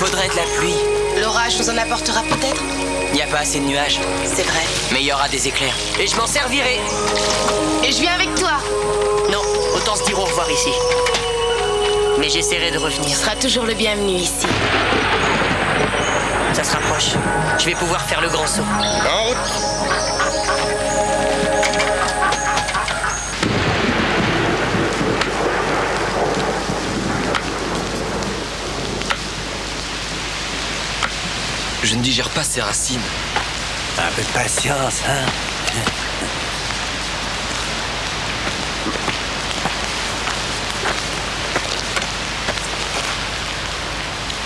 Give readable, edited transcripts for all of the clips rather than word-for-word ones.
faudrait de la pluie. L'orage nous en apportera peut-être. Il n'y a pas assez de nuages. C'est vrai. Mais il y aura des éclairs. Et je m'en servirai. Et je viens avec toi. Non, autant se dire au revoir ici. Mais j'essaierai de Tu revenir. seras toujours le bienvenu ici. Ça se rapproche. Je vais pouvoir faire le grand saut. En route. Je ne digère pas ces racines. Un peu de patience, hein.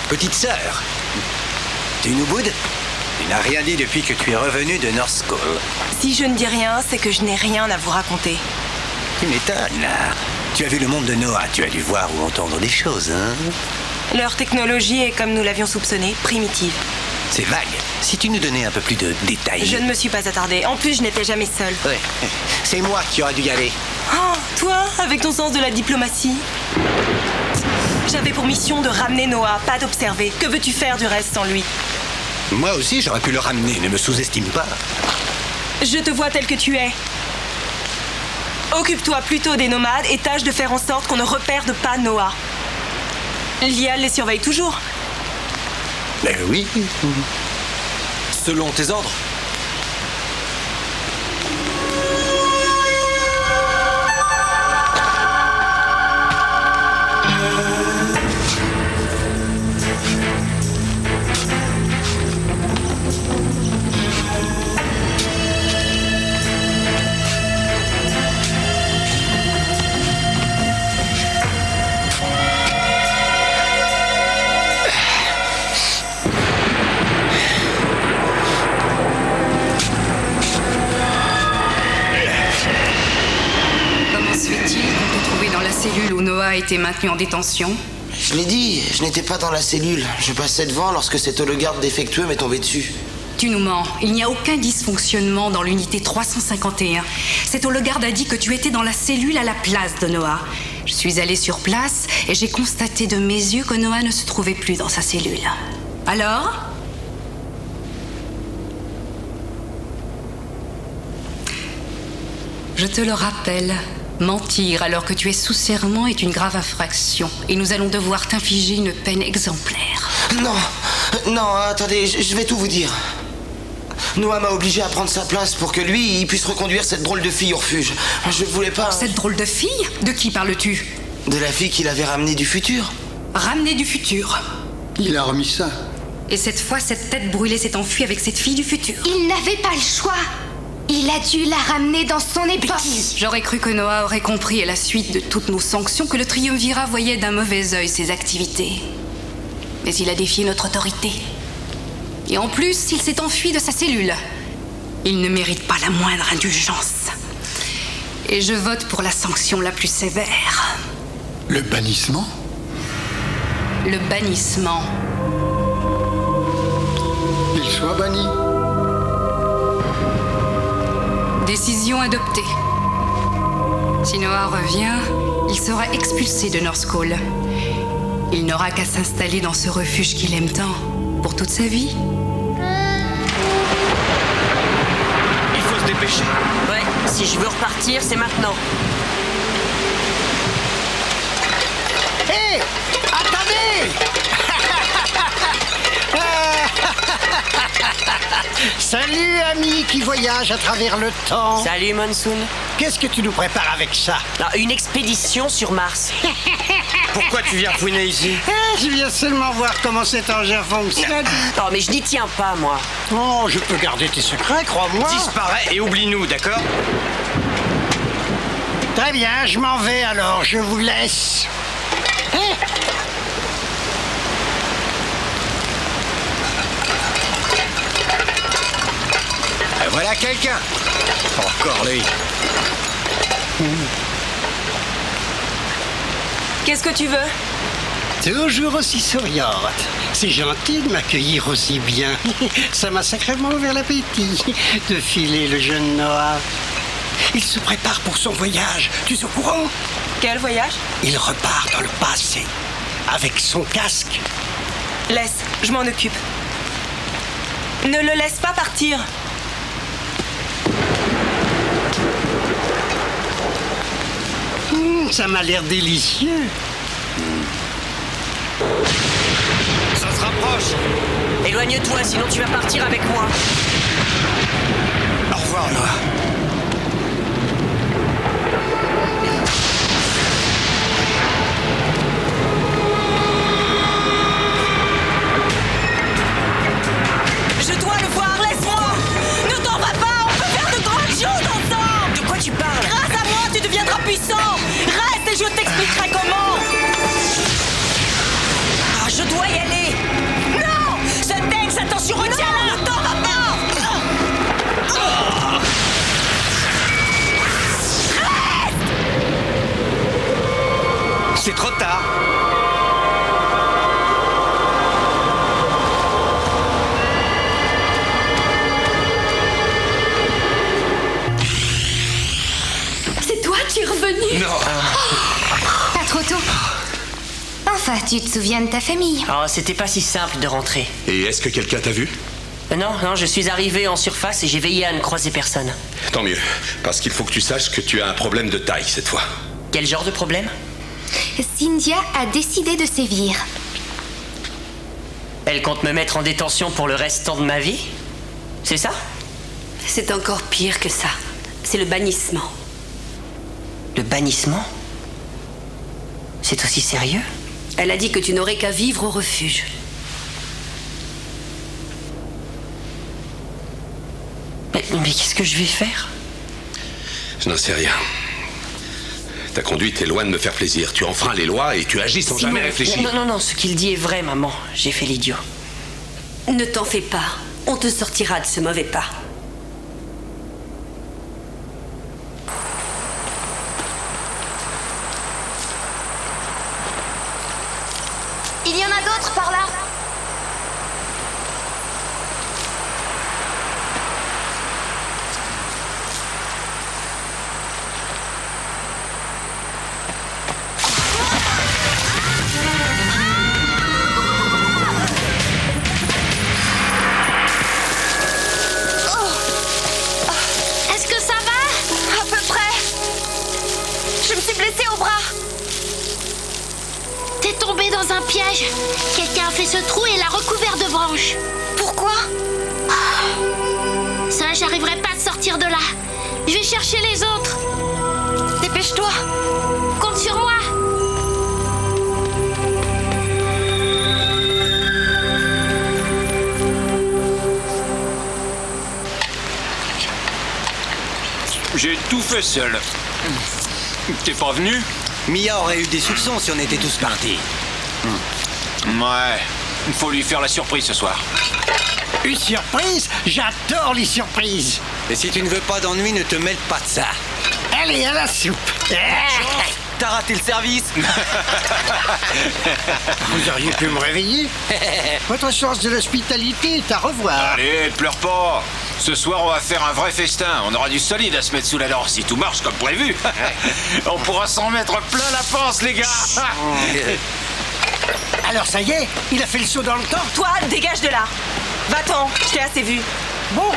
Petite sœur, tu nous boudes? Tu n'as rien dit depuis que tu es revenu de North School. Si je ne dis rien, c'est que je n'ai rien à vous raconter. Tu m'étonnes. Tu as vu le monde de Noah, tu as dû voir ou entendre des choses, hein. Leur technologie est, comme nous l'avions soupçonné, primitive. C'est vague. Si tu nous donnais un peu plus de détails. Je ne me suis pas attardée. En plus, je n'étais jamais seule. Ouais. C'est moi qui aurais dû y aller. Oh, toi, avec ton sens de la diplomatie. J'avais pour mission de ramener Noah, pas d'observer. Que veux-tu faire du reste sans lui? Moi aussi, j'aurais pu le ramener. Ne me sous-estime pas. Je te vois tel que tu es. Occupe-toi plutôt des nomades et tâche de faire en sorte qu'on ne reperde pas Noah. Lial les surveille toujours. Ben oui. Selon tes ordres. Comment se fait-il qu'on t'ait trouvé dans la cellule où Noah a été maintenu en détention? Je l'ai dit, je n'étais pas dans la cellule. Je passais devant lorsque cet hologarde défectueux m'est tombé dessus. Tu nous mens. Il n'y a aucun dysfonctionnement dans l'unité 351. Cet hologarde a dit que tu étais dans la cellule à la place de Noah. Je suis allée sur place et j'ai constaté de mes yeux que Noah ne se trouvait plus dans sa cellule. Alors? Je te le rappelle, mentir alors que tu es sous serment est une grave infraction et nous allons devoir t'infliger une peine exemplaire. Non, attendez, je vais tout vous dire. Noah m'a obligé à prendre sa place pour que lui, il puisse reconduire cette drôle de fille au refuge. Je voulais pas... Cette drôle de fille? De qui parles-tu? De la fille qu'il avait ramenée du futur. Ramenée du futur. Il a remis ça. Et cette fois, cette tête brûlée s'est enfuie avec cette fille du futur. Il n'avait pas le choix. Il a dû la ramener dans son époque. J'aurais cru que Noah aurait compris à la suite de toutes nos sanctions que le triumvirat voyait d'un mauvais œil ses activités. Mais il a défié notre autorité. Et en plus, il s'est enfui de sa cellule. Il ne mérite pas la moindre indulgence. Et je vote pour la sanction la plus sévère. Le bannissement? Le bannissement. Qu'il soit banni. Décision adoptée. Si Noah revient, il sera expulsé de North School. Il n'aura qu'à s'installer dans ce refuge qu'il aime tant, pour toute sa vie. Il faut se dépêcher. Ouais, si je veux repartir, c'est maintenant. Hé! Attendez! Salut, ami qui voyage à travers le temps. Salut, Monsoon. Qu'est-ce que tu nous prépares avec ça? Ah, une expédition sur Mars. Pourquoi tu viens fouiner ici? Je viens seulement voir comment cet engin fonctionne. Non, mais je n'y tiens pas, moi. Oh, je peux garder tes secrets, crois-moi. Disparais et oublie-nous, d'accord? Très bien, je m'en vais alors, je vous laisse. Hé! Voilà quelqu'un. Encore lui. Qu'est-ce que tu veux? Toujours aussi souriante. C'est gentil de m'accueillir aussi bien. Ça m'a sacrément ouvert l'appétit de filer le jeune Noah. Il se prépare pour son voyage. Tu es au courant? Quel voyage? Il repart dans le passé avec son casque. Laisse. Je m'en occupe. Ne le laisse pas partir. Ça m'a l'air délicieux. Ça se rapproche. Éloigne-toi, sinon tu vas partir avec moi. Au revoir, Noah. Je dois le voir, laisse-moi. Ne t'en va pas, on peut faire de grandes choses ensemble. De quoi tu parles? Grâce à moi, tu deviendras puissant. Reste et je t'expliquerai comment. Ah, je dois y aller. Non, je t'aime, attention, retiens-la. Ne t'en va pas. C'est trop tard. C'est toi, tu es revenu? Non. Pas trop tôt. Enfin, tu te souviens de ta famille. Oh, c'était pas si simple de rentrer. Et est-ce que quelqu'un t'a vu? Non, je suis arrivé en surface et j'ai veillé à ne croiser personne. Tant mieux, parce qu'il faut que tu saches que tu as un problème de taille cette fois. Quel genre de problème? Cynthia a décidé de sévir. Elle compte me mettre en détention pour le restant de ma vie? C'est ça? C'est encore pire que ça. C'est le bannissement. Le bannissement? C'est aussi sérieux? Elle a dit que tu n'aurais qu'à vivre au refuge. Mais qu'est-ce que je vais faire? Je n'en sais rien. Ta conduite est loin de me faire plaisir. Tu enfreins les lois et tu agis sans jamais réfléchir. Non, ce qu'il dit est vrai, maman. J'ai fait l'idiot. Ne t'en fais pas. On te sortira de ce mauvais pas. Il y en a d'autres par là. Est-ce que ça va? À peu près. Je me suis blessée au bras. T'es tombé dans un piège. Quelqu'un a fait ce trou et l'a recouvert de branches. Pourquoi? Ça, j'arriverai pas à sortir de là. Je vais chercher les autres. Dépêche-toi. Compte sur moi. J'ai tout fait seul. T'es pas venu? Mia aurait eu des soupçons si on était tous partis. Ouais, il faut lui faire la surprise ce soir. Une surprise? J'adore les surprises. Et si tu ne veux pas d'ennui, ne te mêle pas de ça. Allez, à la soupe. T'as raté le service. Vous auriez pu me réveiller. Votre sens de l'hospitalité est à revoir. Allez, pleure pas. Ce soir, on va faire un vrai festin. On aura du solide à se mettre sous la dent. Si tout marche comme prévu, on pourra s'en mettre plein la panse, les gars. Alors ça y est, il a fait le saut dans le temps. Toi, dégage de là. Va-t'en, je t'ai assez vu. Bon,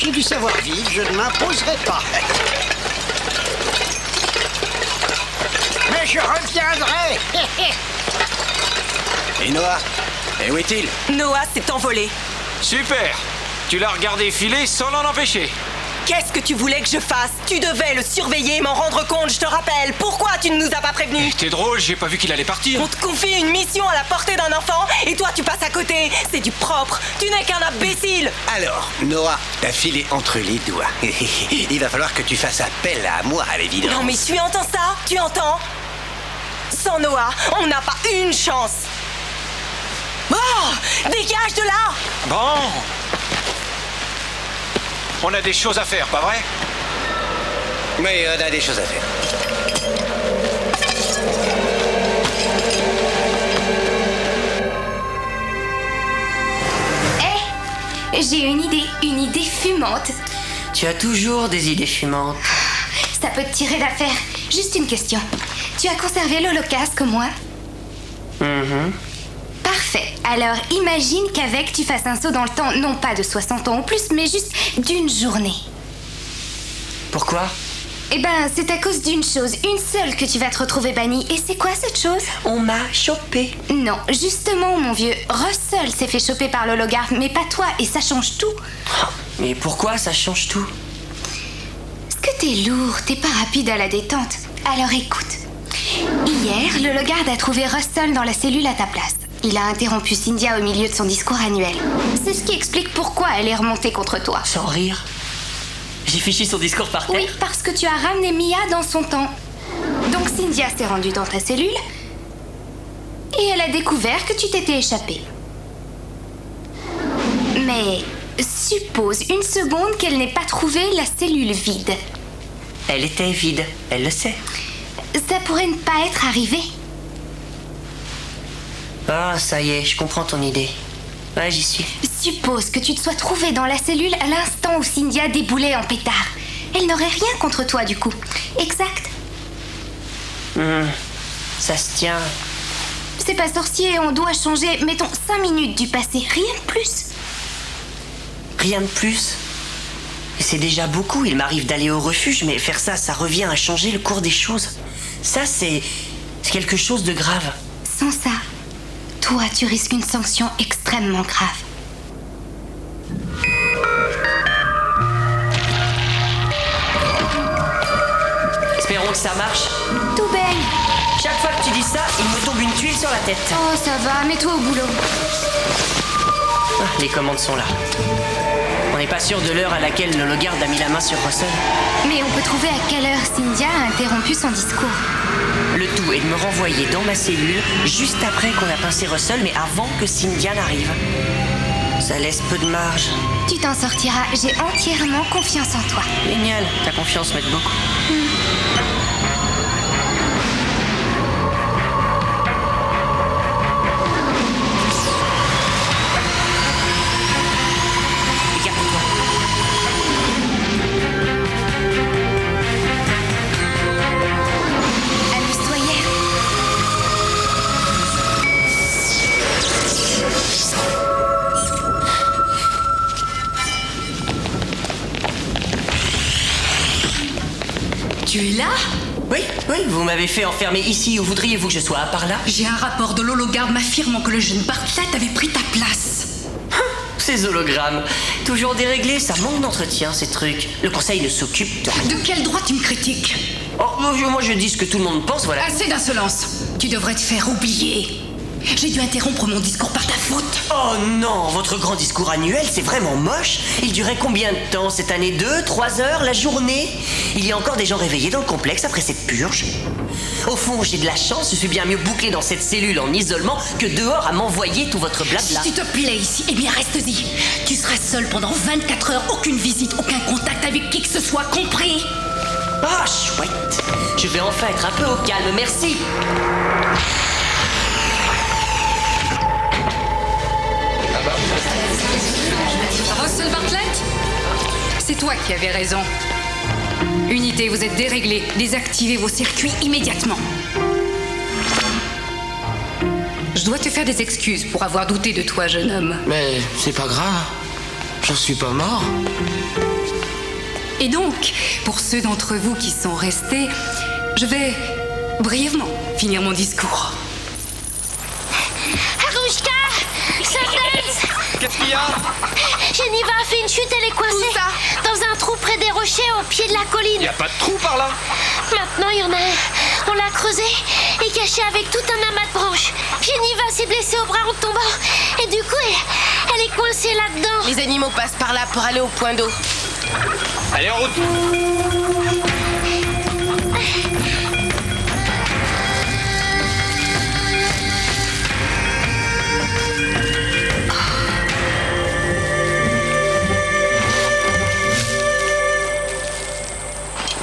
j'ai du savoir-vivre, je ne m'imposerai pas. Mais je reviendrai. Et Noah? Et où est-il? Noah s'est envolé. Super. Tu l'as regardé filer sans l'en empêcher. Qu'est-ce que tu voulais que je fasse? Tu devais le surveiller et m'en rendre compte, je te rappelle. Pourquoi tu ne nous as pas prévenus? T'es drôle, j'ai pas vu qu'il allait partir. On te confie une mission à la portée d'un enfant et toi tu passes à côté. C'est du propre. Tu n'es qu'un imbécile. Alors, Noah, t'as filé entre les doigts. Il va falloir que tu fasses appel à moi, à l'évidence. Non mais tu entends ça? Tu entends? Sans Noah, on n'a pas une chance. Oh! Dégage de là! Bon. On a des choses à faire, pas vrai? Mais on a des choses à faire. Hé, j'ai une idée fumante. Tu as toujours des idées fumantes. Ça peut te tirer d'affaire. Juste une question. Tu as conservé l'holocauste comme moi? Mhm. Parfait. Alors imagine qu'avec tu fasses un saut dans le temps, non pas de 60 ans ou plus, mais juste d'une journée. Pourquoi? Eh ben, c'est à cause d'une chose, une seule que tu vas te retrouver banni. Et c'est quoi cette chose? On m'a chopé. Non, justement, mon vieux, Russell s'est fait choper par l'hologramme, mais pas toi, et ça change tout. Mais pourquoi ça change tout? Parce que t'es lourd, t'es pas rapide à la détente. Alors écoute. Hier, l'hologarde a trouvé Russell dans la cellule à ta place. Il a interrompu Cynthia au milieu de son discours annuel. C'est ce qui explique pourquoi elle est remontée contre toi. Sans rire? J'ai fichu son discours par terre? Oui, parce que tu as ramené Mia dans son temps. Donc Cynthia s'est rendue dans ta cellule et elle a découvert que tu t'étais échappé. Mais suppose une seconde qu'elle n'ait pas trouvé la cellule vide. Elle était vide, elle le sait. Ça pourrait ne pas être arrivé. Ah, ça y est, je comprends ton idée. Ouais, j'y suis. Suppose que tu te sois trouvé dans la cellule à l'instant où Cynthia déboulait en pétard. Elle n'aurait rien contre toi du coup. Exact. Ça se tient. C'est pas sorcier, on doit changer, mettons, 5 minutes du passé, rien de plus. Rien de plus? C'est déjà beaucoup, il m'arrive d'aller au refuge, mais faire ça, ça revient à changer le cours des choses. Ça, c'est quelque chose de grave. Sans ça, toi, tu risques une sanction extrêmement grave. Espérons que ça marche. Tout baigne. Chaque fois que tu dis ça, il me tombe une tuile sur la tête. Oh, ça va, mets-toi au boulot. Ah, les commandes sont là. On n'est pas sûr de l'heure à laquelle l'hologarde a mis la main sur Russell. Mais on peut trouver à quelle heure Cynthia a interrompu son discours. Le tout est de me renvoyer dans ma cellule juste après qu'on a pincé Russell, mais avant que Cynthia n'arrive. Ça laisse peu de marge. Tu t'en sortiras, j'ai entièrement confiance en toi. Génial, ta confiance m'aide beaucoup. Amuse-toi hier. Tu es là? Oui, vous m'avez fait enfermer ici. Où voudriez-vous que je sois? À part là? J'ai un rapport de l'hologarde m'affirmant que le jeune Bartlett avait pris ta place. Ces hologrammes, toujours déréglés, ça manque d'entretien, ces trucs. Le conseil ne s'occupe de rien. De quel droit tu me critiques? Oh, moi je dis ce que tout le monde pense, voilà. Assez d'insolence. Tu devrais te faire oublier. J'ai dû interrompre mon discours par ta faute. Oh non, votre grand discours annuel, c'est vraiment moche. Il durait combien de temps cette année? 2, 3 heures, la journée? Il y a encore des gens réveillés dans le complexe après cette purge. Au fond, j'ai de la chance, je suis bien mieux bouclé dans cette cellule en isolement que dehors à m'envoyer tout votre blabla. Si tu te plais ici, eh bien reste-y. Tu seras seul pendant 24 heures, aucune visite, aucun contact avec qui que ce soit, compris? Ah, chouette. Je vais enfin être un peu au calme, merci. Russell Bartlett? C'est toi qui avais raison. Unité, vous êtes déréglé. Désactivez vos circuits immédiatement. Je dois te faire des excuses pour avoir douté de toi, jeune homme. Mais c'est pas grave. J'en suis pas mort. Et donc, pour ceux d'entre vous qui sont restés, je vais brièvement finir mon discours. Harushka! Sundance! Qu'est-ce qu'il y a? Geneva a fait une chute, elle est coincée. Où ça? Dans un trou près des rochers au pied de la colline. Y a pas de trou par là? Maintenant, il y en a un. On l'a creusé et caché avec tout un amas de branches. Geneva s'est blessée au bras en tombant. Et du coup, elle est coincée là-dedans. Les animaux passent par là pour aller au point d'eau. Allez, en route!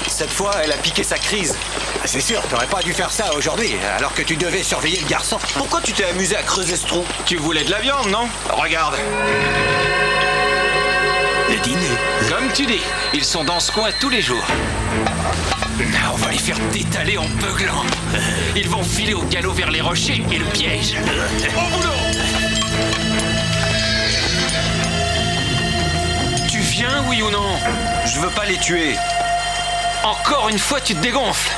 Cette fois, elle a piqué sa crise. C'est sûr, t'aurais pas dû faire ça aujourd'hui, alors que tu devais surveiller le garçon. Pourquoi tu t'es amusé à creuser ce trou? Tu voulais de la viande, non? Regarde. Le dîner. Comme tu dis, ils sont dans ce coin tous les jours. On va les faire détaler en beuglant. Ils vont filer au galop vers les rochers et le piège. Au boulot! oui ou non? Je veux pas les tuer. Encore une fois, tu te dégonfles.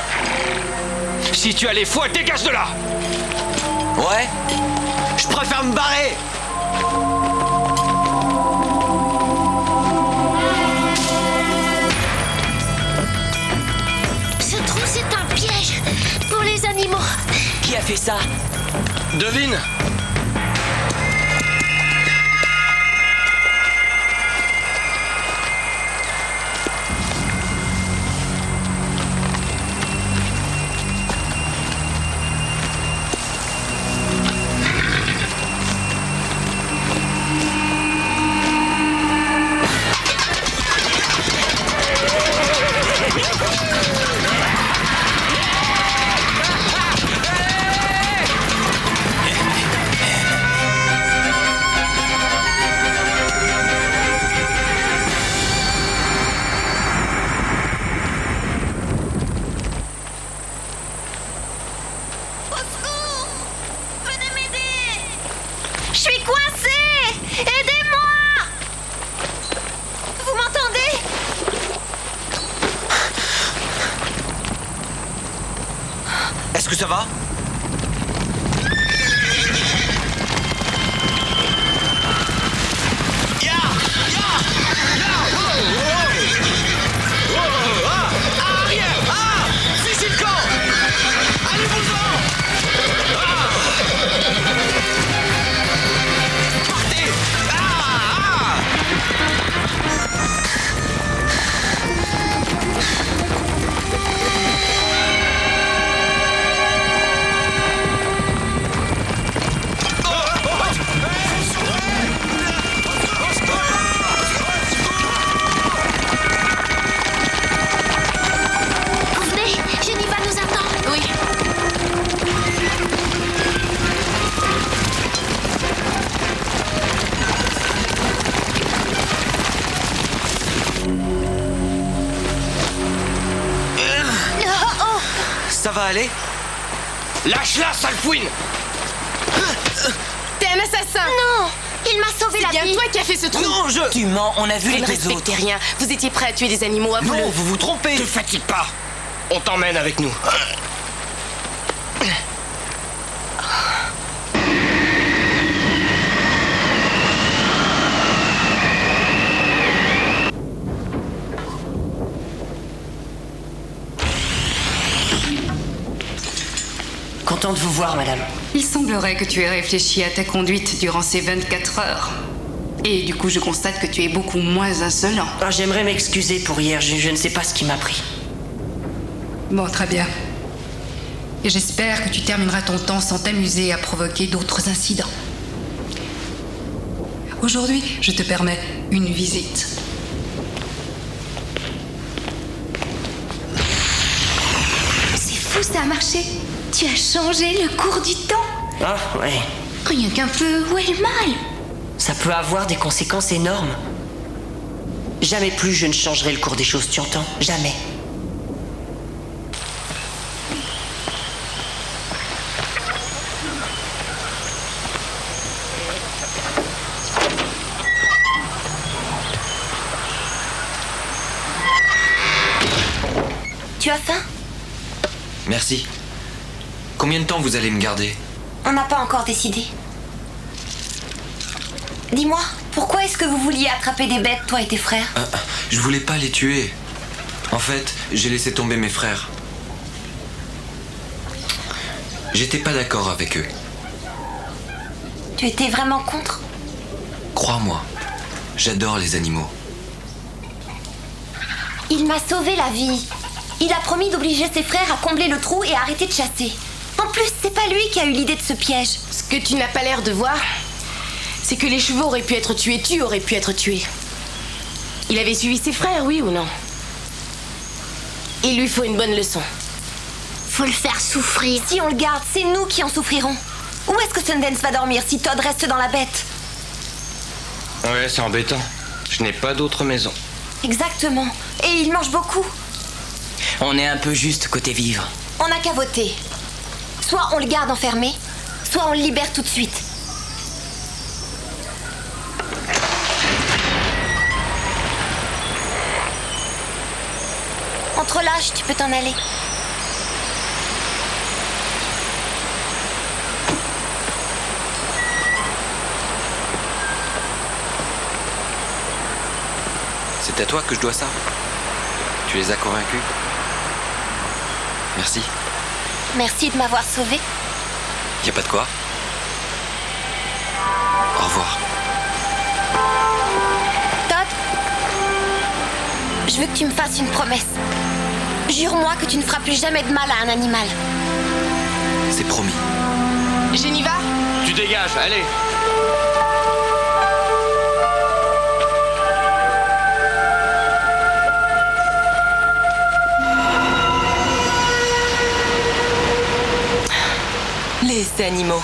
Si tu as les foi, dégage de là! Ouais? Je préfère me barrer! Ce trou, c'est un piège pour les animaux. Qui a fait ça? Devine! Est-ce que ça va? Ça va aller? Lâche-la, sale fouine! T'es un assassin! Non! Il m'a sauvé la vie! C'est bien toi qui as fait ce truc! Non, Tu mens, on a vu Vous les ne deux autres. respectez rien. Vous étiez prêts à tuer des animaux, avouez-le. Non, vous vous trompez! Te fatigue pas! On t'emmène avec nous. Content de vous voir, madame. Il semblerait que tu aies réfléchi à ta conduite durant ces 24 heures. Et du coup, je constate que tu es beaucoup moins insolent. Ah, j'aimerais m'excuser pour hier, je ne sais pas ce qui m'a pris. Bon, très bien. Et j'espère que tu termineras ton temps sans t'amuser à provoquer d'autres incidents. Aujourd'hui, je te permets une visite. C'est fou, ça a marché. Tu as changé le cours du temps. Ah, ouais. Rien qu'un peu, où est le mal? Ça peut avoir des conséquences énormes. Jamais plus je ne changerai le cours des choses, tu entends? Jamais. Tu as faim? Merci. Combien de temps vous allez me garder? On n'a pas encore décidé. Dis-moi, pourquoi est-ce que vous vouliez attraper des bêtes, toi et tes frères? Je voulais pas les tuer. En fait, j'ai laissé tomber mes frères. J'étais pas d'accord avec eux. Tu étais vraiment contre? Crois-moi, j'adore les animaux. Il m'a sauvé la vie. Il a promis d'obliger ses frères à combler le trou et à arrêter de chasser. En plus, c'est pas lui qui a eu l'idée de ce piège. Ce que tu n'as pas l'air de voir, c'est que les chevaux auraient pu être tués, tu aurais pu être tué. Il avait suivi ses frères, oui ou non? Il lui faut une bonne leçon. Faut le faire souffrir. Si on le garde, c'est nous qui en souffrirons. Où est-ce que Sundance va dormir si Todd reste dans la bête? Ouais, c'est embêtant. Je n'ai pas d'autre maison. Exactement. Et il mange beaucoup. On est un peu juste côté vivre. On n'a qu'à voter. Soit on le garde enfermé, soit on le libère tout de suite. te relâches, tu peux t'en aller. C'est à toi que je dois ça. Tu les as convaincus. Merci. Merci de m'avoir sauvé. Y a pas de quoi. Au revoir. Todd, je veux que tu me fasses une promesse. Jure-moi que tu ne feras plus jamais de mal à un animal. C'est promis. Geneva, Tu dégages, allez. les animaux.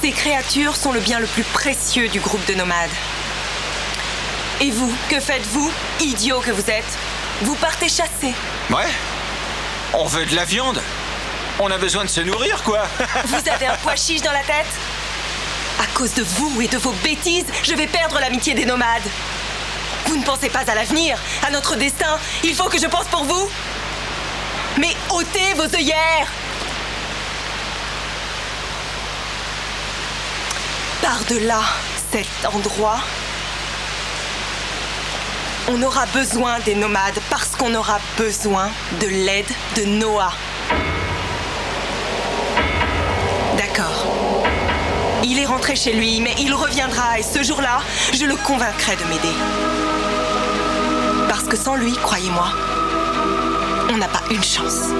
Ces créatures sont le bien le plus précieux du groupe de nomades. Et vous, que faites-vous, idiots que vous êtes? Vous partez chasser. Ouais. On veut de la viande. On a besoin de se nourrir, quoi. Vous avez un pois chiche dans la tête? À cause de vous et de vos bêtises, je vais perdre l'amitié des nomades. Vous ne pensez pas à l'avenir, à notre destin. Il faut que je pense pour vous. Mais ôtez vos œillères. Par-delà cet endroit, on aura besoin des nomades parce qu'on aura besoin de l'aide de Noah. D'accord. Il est rentré chez lui, mais il reviendra et ce jour-là, je le convaincrai de m'aider. Parce que sans lui, croyez-moi, on n'a pas une chance.